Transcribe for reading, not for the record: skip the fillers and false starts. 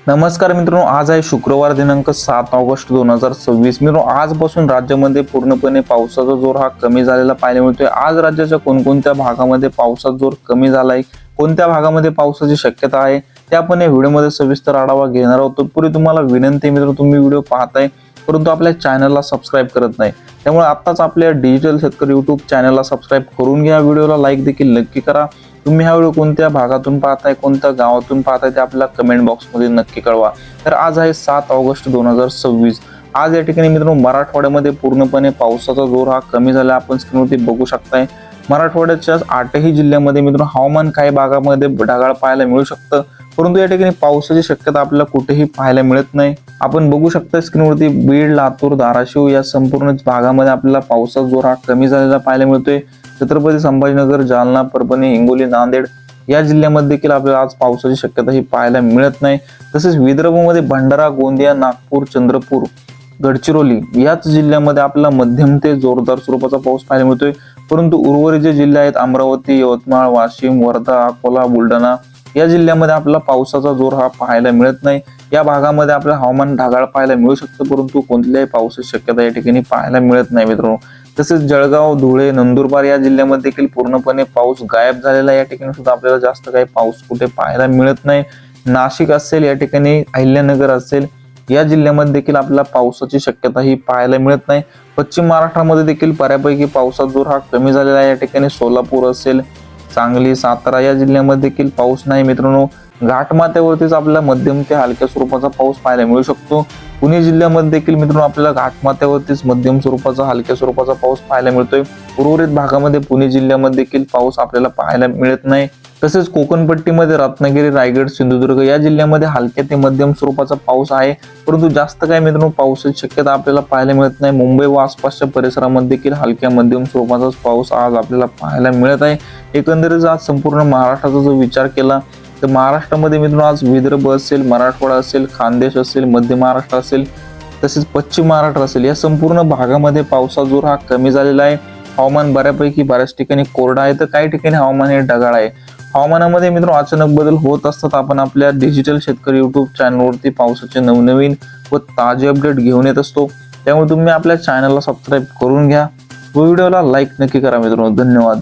नमस्कार मित्रांनो, आज आहे शुक्रवार दिनांक 7 ऑगस्ट 2026। मित्रांनो, आजपासून राज्यामध्ये पूर्णपणे पावसाचा जोर हा कमी झालेला पाहायला मिळतोय। आज राज्याच्या कोणकोणत्या भागामध्ये पावसाचा जोर कमी झालाय, कोणत्या भागामध्ये पावसाची शक्यता आहे, ते आपण या व्हिडिओमध्ये सविस्तर आढावा घेणार आहोत। तत्पूर्वी तुम्हाला विनंती मित्रांनो, तुम्ही व्हिडिओ पाहताय परंतु आपल्या चॅनलला सबस्क्राईब करत नाही, त्यामुळे आत्ताच आपल्या डिजिटल शेतकरी यूट्यूब चॅनलला सबस्क्राईब करून घ्या। व्हिडिओला लाईक देखील नक्की करा। तुम्ही हा व्हिडिओ कोणत्या भागातून पाहताय, कोणत्या गावातून पाहताय ते आपल्याला कमेंट बॉक्समध्ये नक्की कळवा। तर आज आहे 7 ऑगस्ट 2026। आज या ठिकाणी मित्रांनो मराठवाड्यामध्ये पूर्णपणे पावसाचा जोर हा कमी झाला, आपण स्क्रीनवरती बघू शकताय। मराठवाड्याच्या 8ही जिल्ह्यामध्ये मित्रांनो हवामान काही भागामध्ये ढगाळ पाहायला मिळू शकतं, परंतु या ठिकाणी पावसाची शक्यता आपल्याला कुठेही पाहायला मिळत नाही। आपण बघू शकता स्क्रीनवरती बीड, लातूर, धाराशिव या संपूर्ण भागामध्ये आपल्याला पावसाचा जोर हा कमी झालेला पाहायला मिळतोय। छत्रपती संभाजीनगर, जालना, परभणी, हिंगोली, नांदेड या जिल्ह्यामध्ये देखील आपल्याला आज पावसाची शक्यता ही पाहायला मिळत नाही। तसेच विदर्भामध्ये भंडारा, गोंदिया, नागपूर, चंद्रपूर, गडचिरोली याच जिल्ह्यामध्ये आपल्याला मध्यम ते जोरदार स्वरूपाचा पाऊस पाहायला मिळतोय, परंतु उर्वरित जे जिल्हे आहेत अमरावती, यवतमाळ, वाशिम, वर्धा, अकोला, बुलढाणा या जिल्ह्यामध्ये आपल्याला पावसाचा जोर हा पाहायला मिळत नाही। या भागामध्ये आपल्याला हवामान ढगाळ पाहायला मिळू शकतं, परंतु कोणत्याही पावसाची शक्यता या ठिकाणी पाहायला मिळत नाही मित्रांनो। तसेच जळगाव, धुळे, नंदुरबार या जिल्ह्यामध्ये देखील पूर्णपणे पाऊस गायब झालेला आहे। या ठिकाणी सुद्धा आपल्याला जास्त काही पाऊस कुठे पाहायला मिळत नाही। नाशिक असेल, या ठिकाणी अहिल्यानगर असेल या जिल्ह्यामध्ये देखील आपल्याला पावसाची शक्यता ही पाहायला मिळत नाही। पश्चिम महाराष्ट्रामध्ये देखील बऱ्यापैकी पावसाचा जोर हा कमी झालेला आहे। या ठिकाणी सोलापूर असेल, सांगली, सातारा या जिल्ह्यामध्ये देखील पाऊस नाही मित्रांनो। घाटमाथ्यावरतीच आपल्याला मध्यम ते हलक्या स्वरूपाचा पाऊस पाहायला मिळू शकतो। पुणे जिल्ह्यामध्ये देखील मित्रांनो आपल्याला घाटमाथ्यावरतीच मध्यम स्वरूपाचा हलक्या स्वरूपाचा पाऊस पाहायला मिळतोय। उर्वरित भागामध्ये पुणे जिल्ह्यामध्ये देखील पाऊस आपल्याला पाहायला मिळत नाही। तसेच कोकणपट्टीमध्ये रत्नागिरी, रायगड, सिंधुदुर्ग या जिल्ह्यामध्ये हलक्या ते मध्यम स्वरूपाचा पाऊस आहे, परंतु जास्त काय मित्रांनो पावसाची शक्यता आपल्याला पाहायला मिळत नाही। मुंबई व आसपासच्या परिसरामध्ये देखील हलक्या मध्यम स्वरूपाचा पाऊस आज आपल्याला पाहायला मिळत आहे। एकंदरीत आज संपूर्ण महाराष्ट्राचा जो विचार केला तर महाराष्ट्रामध्ये मित्रांनो आज विदर्भ असेल, मराठवाडा असेल, खानदेश असेल, मध्य महाराष्ट्र असेल, तसेच पश्चिम महाराष्ट्र असेल या संपूर्ण भागामध्ये पावसाचा जोर हा कमी झालेला आहे। हवामान बऱ्यापैकी बऱ्याच ठिकाणी कोरडं आहे, तर काही ठिकाणी हवामान हे ढगाळ आहे। हवामानामध्ये मित्रांनो अचानक बदल होत असतात। आपण आपल्या डिजिटल शेतकरी युट्यूब चॅनलवरती पावसाचे नवनवीन व ताजे अपडेट घेऊन येत असतो, त्यामुळे तुम्ही आपल्या चॅनलला सबस्क्राईब करून घ्या व व्हिडिओला लाईक नक्की करा मित्रांनो। धन्यवाद।